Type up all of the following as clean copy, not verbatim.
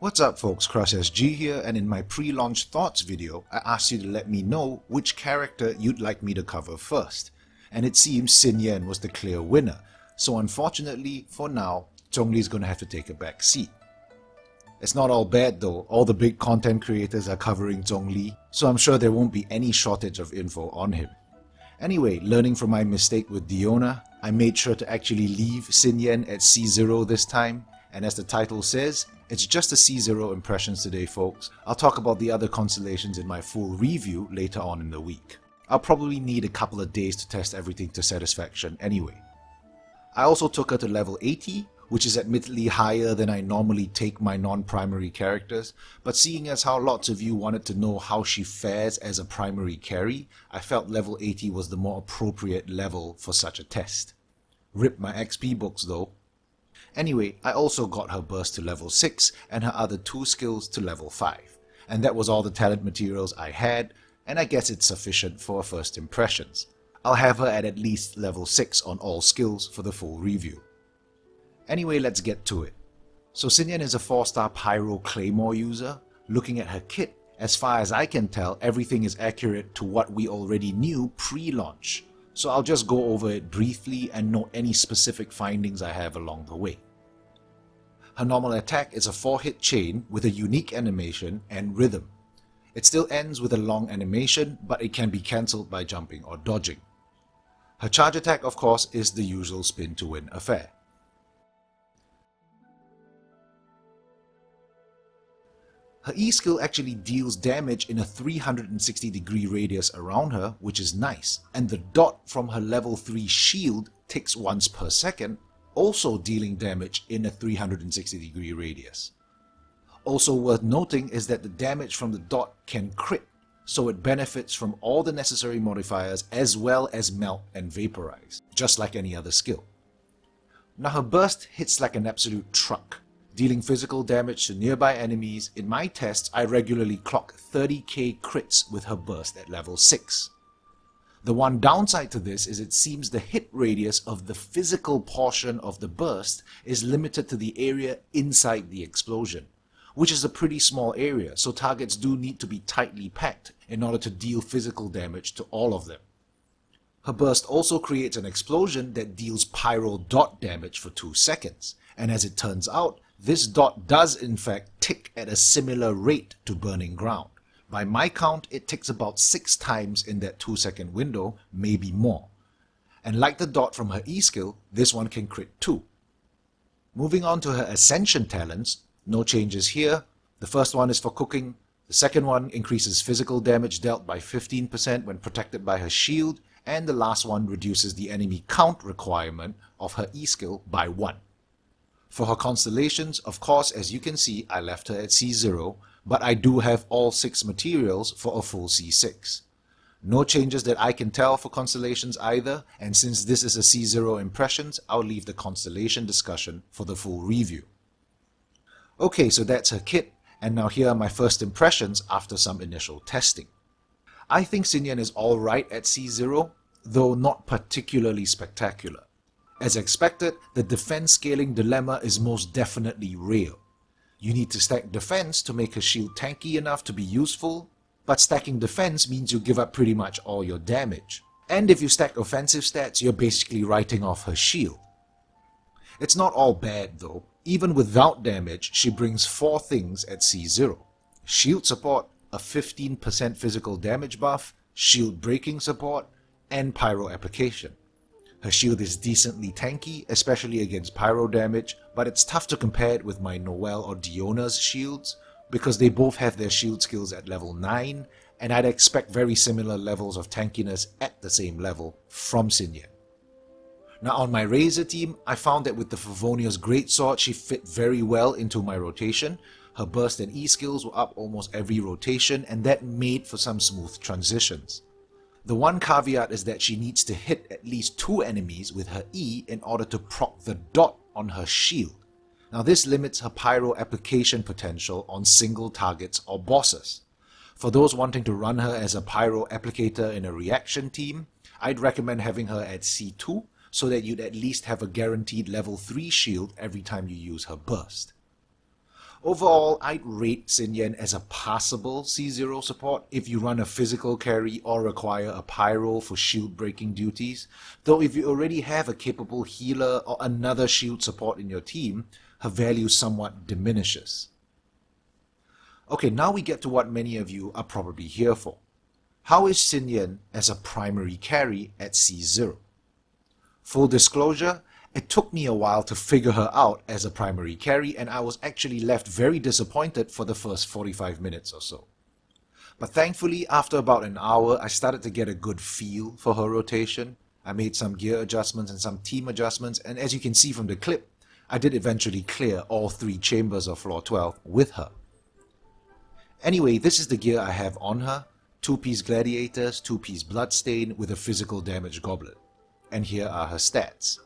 What's up folks, Crush SG here, and in my pre-launch thoughts video, I asked you to let me know which character you'd like me to cover first. And it seems Xinyan was the clear winner, so unfortunately, for now, Zhongli's gonna have to take a back seat. It's not all bad though, all the big content creators are covering Zhongli, so I'm sure there won't be any shortage of info on him. Anyway, learning from my mistake with Diona, I made sure to actually leave Xinyan at C0 this time, and as the title says, it's just a C0 impressions today folks. I'll talk about the other constellations in my full review later on in the week. I'll probably need a couple of days to test everything to satisfaction anyway. I also took her to level 80, which is admittedly higher than I normally take my non-primary characters, but seeing as how lots of you wanted to know how she fares as a primary carry, I felt level 80 was the more appropriate level for such a test. Rip my XP books though. Anyway, I also got her burst to level 6 and her other 2 skills to level 5. And that was all the talent materials I had, and I guess it's sufficient for first impressions. I'll have her at least level 6 on all skills for the full review. Anyway, let's get to it. So Xinyan is a 4-star Pyro Claymore user. Looking at her kit, as far as I can tell, everything is accurate to what we already knew pre-launch. So I'll just go over it briefly and note any specific findings I have along the way. Her normal attack is a 4-hit chain with a unique animation and rhythm. It still ends with a long animation, but it can be cancelled by jumping or dodging. Her charge attack, of course, is the usual spin to win affair. Her E skill actually deals damage in a 360-degree radius around her, which is nice, and the dot from her level 3 shield ticks once per second, also dealing damage in a 360-degree radius. Also worth noting is that the damage from the dot can crit, so it benefits from all the necessary modifiers as well as melt and vaporize, just like any other skill. Now her burst hits like an absolute truck, dealing physical damage to nearby enemies. In my tests, I regularly clock 30k crits with her burst at level 6. The one downside to this is it seems the hit radius of the physical portion of the burst is limited to the area inside the explosion, which is a pretty small area, so targets do need to be tightly packed in order to deal physical damage to all of them. Her burst also creates an explosion that deals pyro dot damage for 2 seconds, and as it turns out, this dot does in fact tick at a similar rate to burning ground. By my count, it ticks about 6 times in that 2-second window, maybe more. And like the dot from her E skill, this one can crit too. Moving on to her Ascension talents, no changes here. The first one is for cooking, the second one increases physical damage dealt by 15% when protected by her shield, and the last one reduces the enemy count requirement of her E skill by 1. For her constellations, of course, as you can see, I left her at C0, but I do have all 6 materials for a full C6. No changes that I can tell for constellations either, and since this is a C0 impressions, I'll leave the constellation discussion for the full review. Okay, so that's her kit, and now here are my first impressions after some initial testing. I think Xinyan is alright at C0, though not particularly spectacular. As expected, the defense scaling dilemma is most definitely real. You need to stack defense to make her shield tanky enough to be useful, but stacking defense means you give up pretty much all your damage. And if you stack offensive stats, you're basically writing off her shield. It's not all bad though. Even without damage, she brings 4 things at C0. Shield support, a 15% physical damage buff, shield breaking support, and pyro application. Her shield is decently tanky, especially against pyro damage, but it's tough to compare it with my Noelle or Diona's shields, because they both have their shield skills at level 9, and I'd expect very similar levels of tankiness at the same level from Xinyan. Now on my Razor team, I found that with the Favonia's Greatsword she fit very well into my rotation. Her burst and E skills were up almost every rotation, and that made for some smooth transitions. The one caveat is that she needs to hit at least 2 enemies with her E in order to proc the dot on her shield. Now this limits her pyro application potential on single targets or bosses. For those wanting to run her as a pyro applicator in a reaction team, I'd recommend having her at C2 so that you'd at least have a guaranteed level 3 shield every time you use her burst. Overall, I'd rate Xinyan as a passable C0 support if you run a physical carry or require a pyro for shield breaking duties, though if you already have a capable healer or another shield support in your team, her value somewhat diminishes. Okay, now we get to what many of you are probably here for. How is Xinyan as a primary carry at C0? Full disclosure, it took me a while to figure her out as a primary carry, and I was actually left very disappointed for the first 45 minutes or so. But thankfully, after about an hour, I started to get a good feel for her rotation. I made some gear adjustments and some team adjustments, and as you can see from the clip, I did eventually clear all 3 chambers of floor 12 with her. Anyway, this is the gear I have on her. 2-piece gladiators, 2-piece bloodstain with a physical damage goblet. And here are her stats.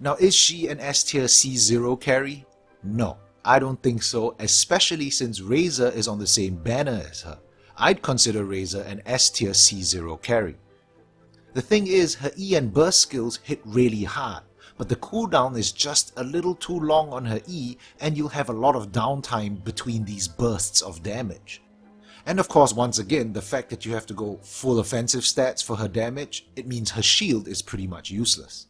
Now, is she an S tier C0 carry? No, I don't think so, especially since Razor is on the same banner as her. I'd consider Razor an S tier C0 carry. The thing is, her E and burst skills hit really hard, but the cooldown is just a little too long on her E, and you'll have a lot of downtime between these bursts of damage. And of course, once again, the fact that you have to go full offensive stats for her damage, it means her shield is pretty much useless.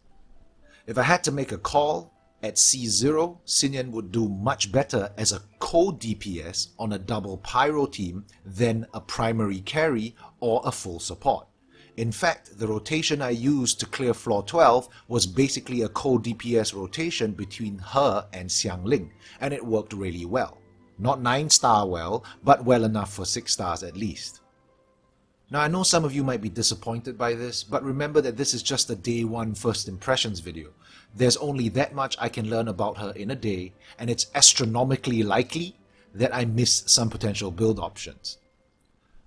If I had to make a call, at C0, Xinyan would do much better as a co-DPS on a double pyro team than a primary carry or a full support. In fact, the rotation I used to clear floor 12 was basically a co-DPS rotation between her and Xiangling, and it worked really well. Not 9-star well, but well enough for 6 stars at least. Now I know some of you might be disappointed by this, but remember that this is just a day 1 first impressions video. There's only that much I can learn about her in a day, and it's astronomically likely that I miss some potential build options.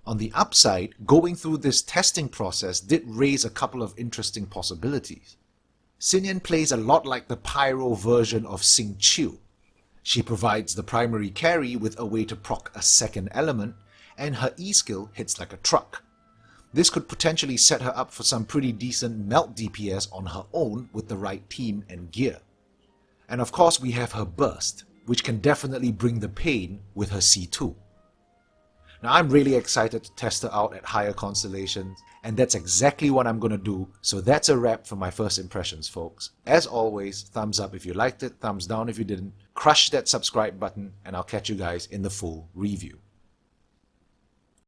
On the upside, going through this testing process did raise a couple of interesting possibilities. Xinyan plays a lot like the pyro version of Xingqiu. She provides the primary carry with a way to proc a second element, and her E skill hits like a truck. This could potentially set her up for some pretty decent melt DPS on her own with the right team and gear. And of course we have her burst, which can definitely bring the pain with her C2. Now I'm really excited to test her out at higher constellations, and that's exactly what I'm going to do, so that's a wrap for my first impressions, folks. As always, thumbs up if you liked it, thumbs down if you didn't, crush that subscribe button, and I'll catch you guys in the full review.